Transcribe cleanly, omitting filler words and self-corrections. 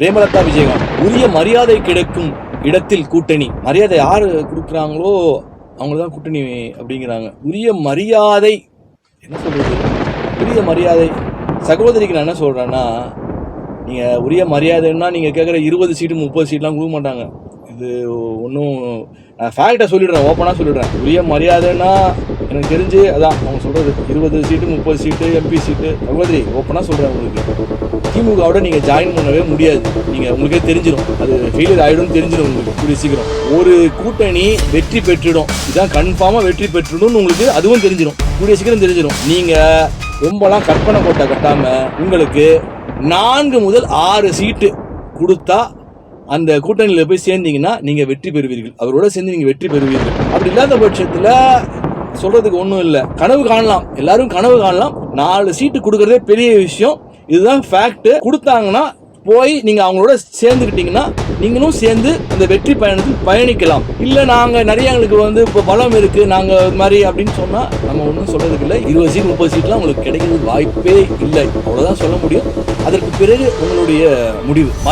பிரேமலதா விஜயகாந்த் உரிய மரியாதை கிடைக்கும் இடத்தில் கூட்டணி. மரியாதை யாரு கொடுக்குறாங்களோ அவங்கதான் கூட்டணி அப்படிங்கிறாங்க. உரிய மரியாதை என்ன சொல்றது? உரிய மரியாதை சகோதரிக்கு நான் என்ன சொல்றேன்னா, நீங்க உரிய மரியாதைன்னா நீங்க கேட்குற 20 சீட்டு 30 சீட்லாம் கொடுக்க மாட்டாங்க. இது ஒன்றும் நான் ஃபேக்டை சொல்லிடுறேன், ஓப்பனாக சொல்லிடுறேன். உரிய மரியாதைன்னா எனக்கு தெரிஞ்சு அதான் அவங்க சொல்றது 20 சீட்டு 30 சீட்டு எம்பி சீட்டு. சகோதரி ஓப்பனாக சொல்றேன், உங்களுக்கு திமுகவோட நீங்க ஜாயின் பண்ணவே முடியாது. நீங்க உங்களுக்கே தெரிஞ்சிடும், அது ஃபெயிலியர் ஆயிடும் தெரிஞ்சிடும் உங்களுக்கு கூடிய சீக்கிரம். ஒரு கூட்டணி வெற்றி பெற்றுடும், இதான் கன்ஃபார்மா வெற்றி பெற்றுடும் உங்களுக்கு அதுவும் தெரிஞ்சிடும், கூடிய சீக்கிரம் தெரிஞ்சிடும். நீங்க ரொம்பலாம் கற்பனை கோட்டை கட்டாம உங்களுக்கு 4 முதல் 6 சீட்டு கொடுத்தா அந்த கூட்டணியில போய் சேர்ந்தீங்கன்னா நீங்க வெற்றி பெறுவீர்கள். அவரோட சேர்ந்து நீங்க வெற்றி பெறுவீர்கள். அப்படி இல்லாத பட்சத்துல சொல்றதுக்கு ஒன்றும் இல்லை, கனவு காணலாம், எல்லாரும் கனவு காணலாம். 4 சீட்டு கொடுக்கறதே பெரிய விஷயம், இதுதான் ஃபேக்ட். கொடுத்தாங்கன்னா போய் நீங்க அவங்களோட சேர்ந்துக்கிட்டீங்கன்னா நீங்களும் சேர்ந்து அந்த வெற்றி பயணத்தில் பயணிக்கலாம். இல்ல நாங்க நிறைய எங்களுக்கு இப்போ பலம் இருக்கு நாங்க மாதிரி அப்படின்னு சொன்னா நம்ம ஒன்றும் சொல்றதுக்கு இல்லை. 20 சீட் 30 சீட்லாம் உங்களுக்கு கிடைக்கிறது வாய்ப்பே இல்லை, அவ்வளவுதான் சொல்ல முடியும். அதற்கு பிறகு உங்களுடைய முடிவு.